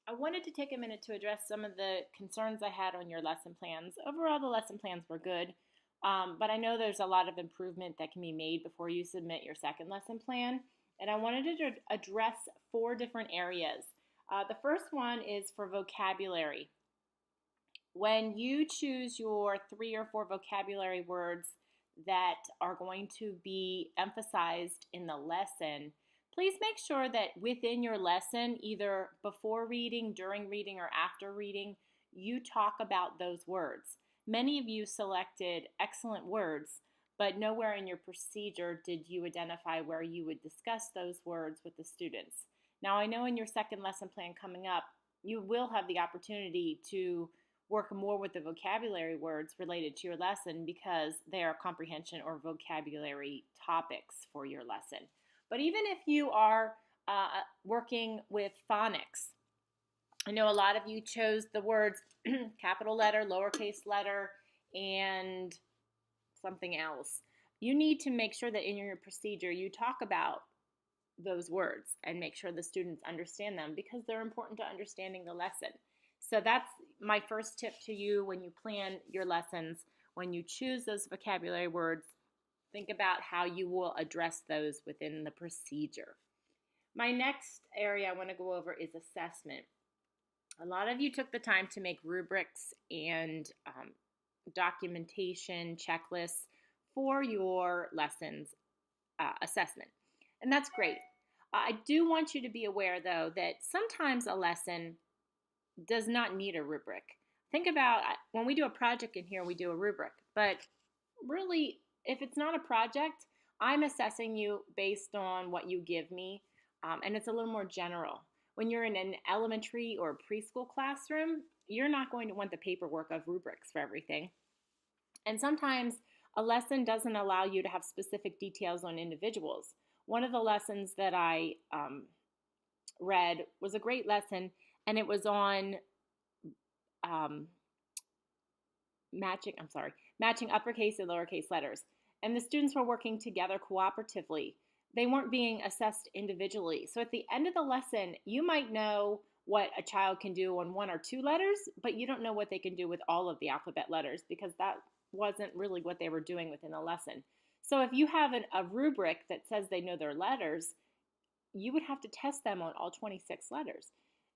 I wanted to take a minute to address some of the concerns I had on your lesson plans. Overall, the lesson plans were good, but I know there's a lot of improvement that can be made before you submit your second lesson plan. And I wanted to address four different areas. The first one is for vocabulary. When you choose your 3 or 4 vocabulary words that are going to be emphasized in the lesson, please make sure that within your lesson, either before reading, during reading, or after reading, you talk about those words. Many of you selected excellent words, but nowhere in your procedure did you identify where you would discuss those words with the students. Now, I know in your second lesson plan coming up, you will have the opportunity to work more with the vocabulary words related to your lesson because they are comprehension or vocabulary topics for your lesson. But even if you are working with phonics, I know a lot of you chose the words capital letter, lowercase letter, and something else. You need to make sure that in your procedure you talk about those words and make sure the students understand them because they're important to understanding the lesson. So that's my first tip to you when you plan your lessons. When you choose those vocabulary words, think about how you will address those within the procedure. My next area I want to go over is assessment. A lot of you took the time to make rubrics and documentation checklists for your lessons assessment. And that's great. I do want you to be aware, though, that sometimes a lesson does not need a rubric. Think about when we do a project in here, we do a rubric. But really, if it's not a project, I'm assessing you based on what you give me, and it's a little more general. When you're in an elementary or preschool classroom, you're not going to want the paperwork of rubrics for everything. And sometimes a lesson doesn't allow you to have specific details on individuals. One of the lessons that I read was a great lesson, and it was on matching uppercase and lowercase letters. And the students were working together cooperatively. They weren't being assessed individually. So at the end of the lesson, you might know what a child can do on 1 or 2 letters, but you don't know what they can do with all of the alphabet letters because that wasn't really what they were doing within the lesson. So if you have a rubric that says they know their letters, you would have to test them on all 26 letters.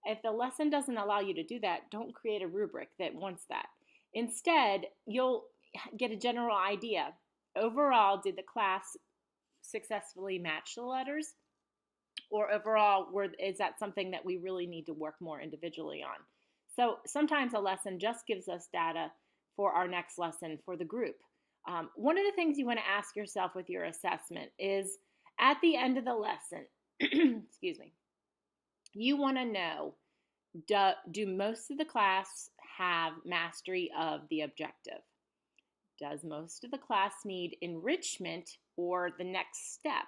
If the lesson doesn't allow you to do that, don't create a rubric that wants that. Instead, you'll get a general idea. Overall, did the class successfully match the letters? Or overall, is that something that we really need to work more individually on? So sometimes a lesson just gives us data for our next lesson for the group. One of the things you want to ask yourself with your assessment is at the end of the lesson, excuse me, you want to know, do most of the class have mastery of the objective? Does most of the class need enrichment or the next step?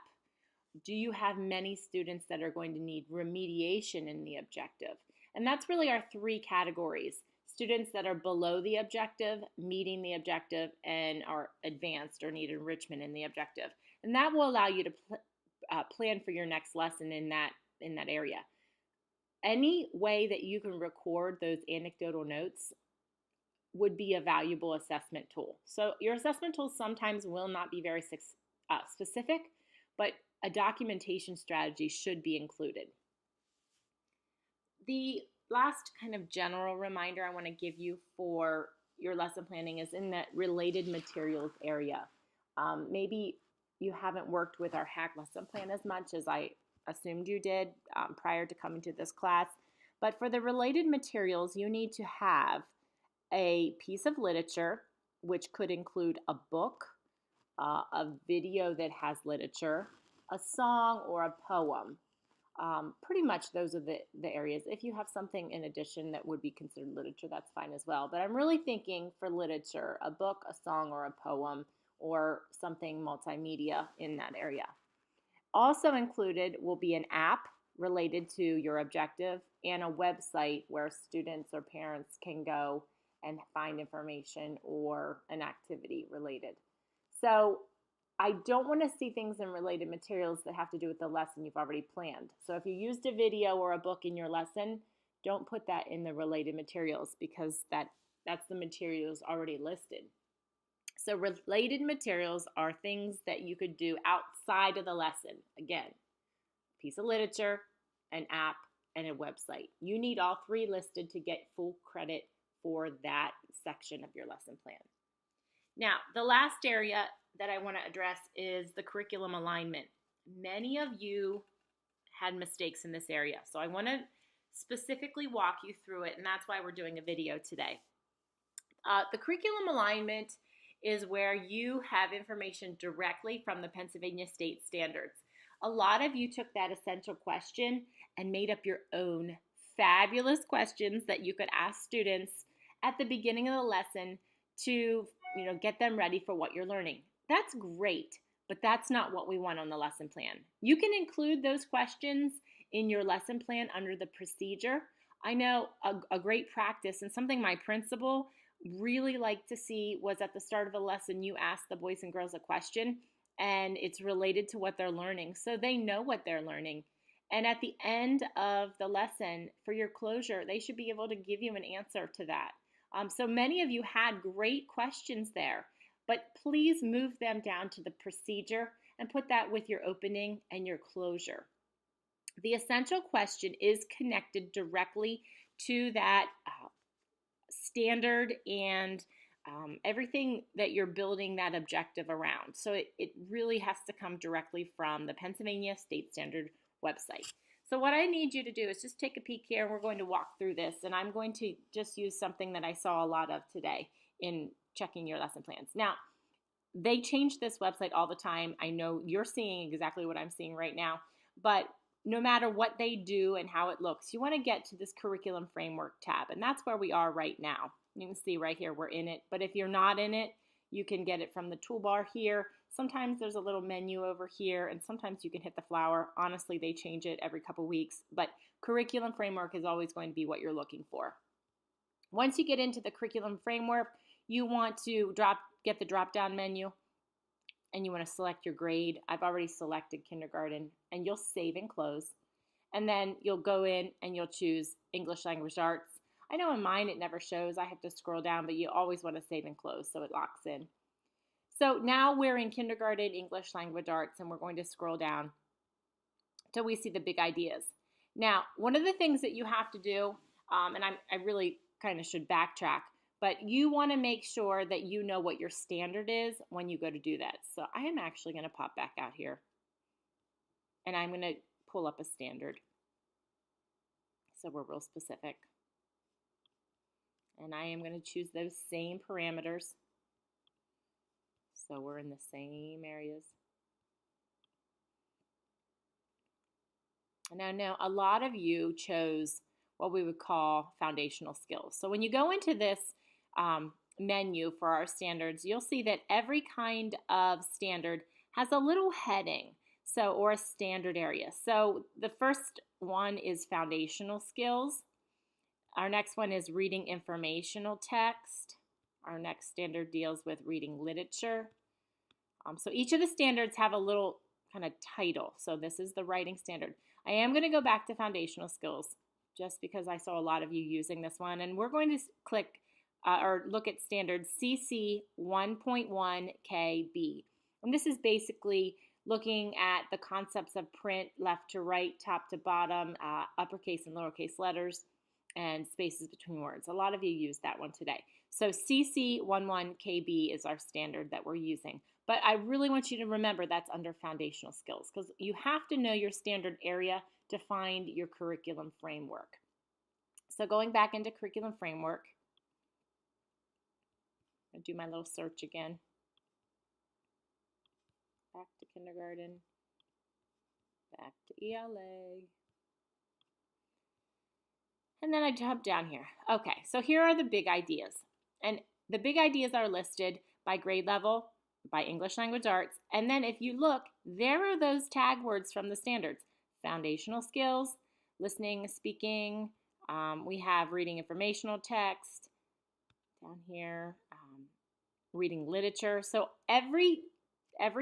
Do you have many students that are going to need remediation in the objective? And that's really our 3 categories. Students that are below the objective, meeting the objective, and are advanced or need enrichment in the objective. And that will allow you to plan for your next lesson in that area. Any way that you can record those anecdotal notes would be a valuable assessment tool. So your assessment tools sometimes will not be very specific, but a documentation strategy should be included. The last kind of general reminder I want to give you for your lesson planning is in that related materials area. Maybe you haven't worked with our hack lesson plan as much as I assumed you did prior to coming to this class. But for the related materials, you need to have a piece of literature, which could include a book, a video that has literature, a song, or a poem. Pretty much those are the areas. If you have something in addition that would be considered literature, that's fine as well. But I'm really thinking for literature, a book, a song, or a poem, or something multimedia in that area. Also included will be an app related to your objective and a website where students or parents can go and find information or an activity related. So I don't want to see things in related materials that have to do with the lesson you've already planned. So if you used a video or a book in your lesson, don't put that in the related materials because that's the materials already listed. So related materials are things that you could do outside of the lesson. Again, a piece of literature, an app, and a website. You need all three listed to get full credit for that section of your lesson plan. Now, the last area that I want to address is the curriculum alignment. Many of you had mistakes in this area, so I want to specifically walk you through it, and that's why we're doing a video today. The curriculum alignment is where you have information directly from the Pennsylvania State Standards. A lot of you took that essential question and made up your own fabulous questions that you could ask students at the beginning of the lesson to, get them ready for what you're learning. That's great, but that's not what we want on the lesson plan. You can include those questions in your lesson plan under the procedure. I know a great practice and something my principal really liked to see was at the start of a lesson you ask the boys and girls a question and it's related to what they're learning so they know what they're learning. And at the end of the lesson, for your closure, they should be able to give you an answer to that. So many of you had great questions there, but please move them down to the procedure and put that with your opening and your closure. The essential question is connected directly to that standard and everything that you're building that objective around. So it really has to come directly from the Pennsylvania State Standard website. So what I need you to do is just take a peek here and we're going to walk through this, and I'm going to just use something that I saw a lot of today in checking your lesson plans. Now, they change this website all the time. I know you're seeing exactly what I'm seeing right now, but no matter what they do and how it looks, you want to get to this curriculum framework tab, and that's where we are right now. You can see right here we're in it, but if you're not in it, you can get it from the toolbar here. Sometimes there's a little menu over here, and sometimes you can hit the flower. Honestly, they change it every couple weeks, but curriculum framework is always going to be what you're looking for. Once you get into the curriculum framework, you want to get the drop-down menu, and you want to select your grade. I've already selected kindergarten, and you'll save and close. And then you'll go in and you'll choose English Language Arts. I know in mine it never shows. I have to scroll down, but you always want to save and close so it locks in. So now we're in kindergarten English Language Arts, and we're going to scroll down till we see the big ideas. Now, one of the things that you have to do, and I really kind of should backtrack, but you want to make sure that you know what your standard is when you go to do that. So I am actually going to pop back out here, and I'm going to pull up a standard. So we're real specific. And I am going to choose those same parameters. So we're in the same areas. And I know a lot of you chose what we would call foundational skills. So when you go into this menu for our standards, you'll see that every kind of standard has a little heading, or a standard area. So the first one is foundational skills. Our next one is reading informational text. Our next standard deals with reading literature. So each of the standards have a little kind of title. So this is the writing standard. I am going to go back to foundational skills just because I saw a lot of you using this one. And we're going to click or look at standard CC 1.1 KB. And this is basically looking at the concepts of print, left to right, top to bottom, uppercase and lowercase letters, and spaces between words. A lot of you used that one today. So CC 11 KB is our standard that we're using. But I really want you to remember that's under foundational skills because you have to know your standard area to find your curriculum framework. So going back into curriculum framework, I'll do my little search again. Back to kindergarten, back to ELA. And then I jump down here. Okay, so here are the big ideas. And the big ideas are listed by grade level, by English Language Arts. And then if you look, there are those tag words from the standards. Foundational skills, listening, speaking. We have reading informational text down here, reading literature. So every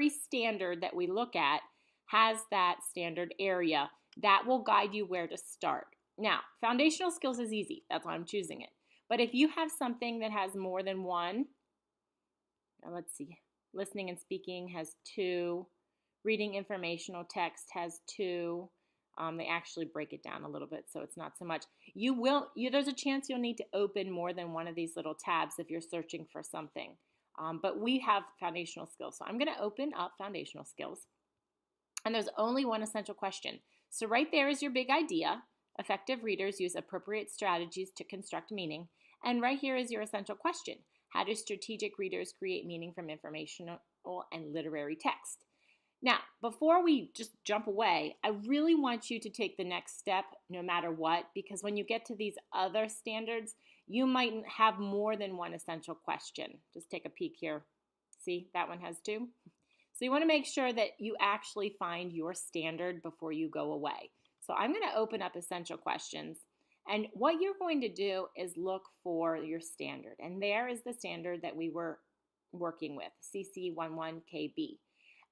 standard that we look at has that standard area that will guide you where to start. Now, foundational skills is easy. That's why I'm choosing it. But if you have something that has more than one, let's see, listening and speaking has 2, reading informational text has 2. They actually break it down a little bit, so it's not so much. There's a chance you'll need to open more than one of these little tabs if you're searching for something. But we have foundational skills, so I'm going to open up foundational skills. And there's only one essential question. So right there is your big idea. Effective readers use appropriate strategies to construct meaning. And right here is your essential question. How do strategic readers create meaning from informational and literary text? Now, before we just jump away, I really want you to take the next step no matter what, because when you get to these other standards, you might have more than one essential question. Just take a peek here. See, that one has 2. So you want to make sure that you actually find your standard before you go away. So I'm going to open up essential questions. And what you're going to do is look for your standard. And there is the standard that we were working with, CC11KB.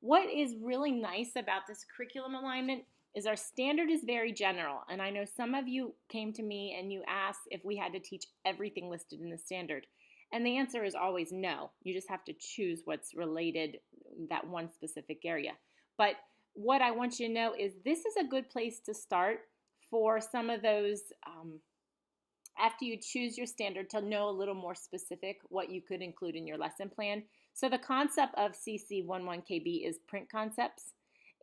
What is really nice about this curriculum alignment is our standard is very general. And I know some of you came to me and you asked if we had to teach everything listed in the standard. And the answer is always no. You just have to choose what's related that one specific area. But what I want you to know is this is a good place to start for some of those, after you choose your standard, to know a little more specific what you could include in your lesson plan. So the concept of CC11KB is print concepts.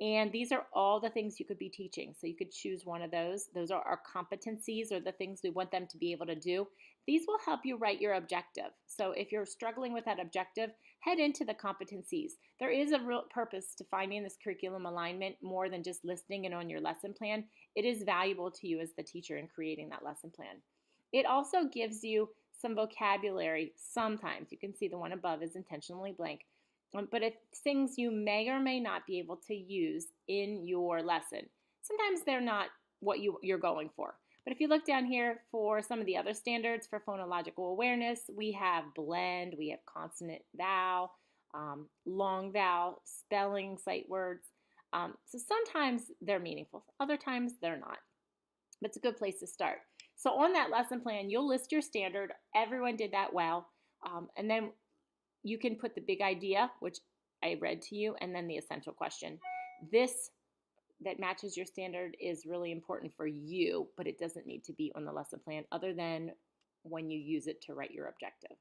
And these are all the things you could be teaching. So you could choose one of those. Those are our competencies, or the things we want them to be able to do. These will help you write your objective. So if you're struggling with that objective, head into the competencies. There is a real purpose to finding this curriculum alignment more than just listing it on your lesson plan. It is valuable to you as the teacher in creating that lesson plan. It also gives you some vocabulary sometimes. You can see the one above is intentionally blank. But it's things you may or may not be able to use in your lesson. Sometimes they're not what you're going for. But if you look down here for some of the other standards for phonological awareness, we have blend, we have consonant vowel, long vowel, spelling, sight words. So sometimes they're meaningful, other times they're not. But it's a good place to start. So on that lesson plan, you'll list your standard. Everyone did that well. And then you can put the big idea, which I read to you, and then the essential question. This that matches your standard is really important for you, but it doesn't need to be on the lesson plan other than when you use it to write your objective.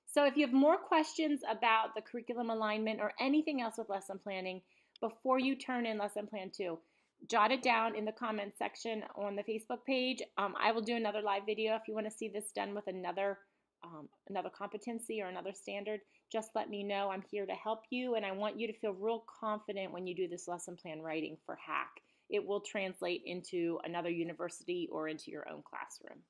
So if you have more questions about the curriculum alignment or anything else with lesson planning, before you turn in lesson plan 2, jot it down in the comments section on the Facebook page. I will do another live video if you want to see this done with another competency or another standard. Just let me know. I'm here to help you, and I want you to feel real confident when you do this lesson plan writing for HACC. It will translate into another university or into your own classroom.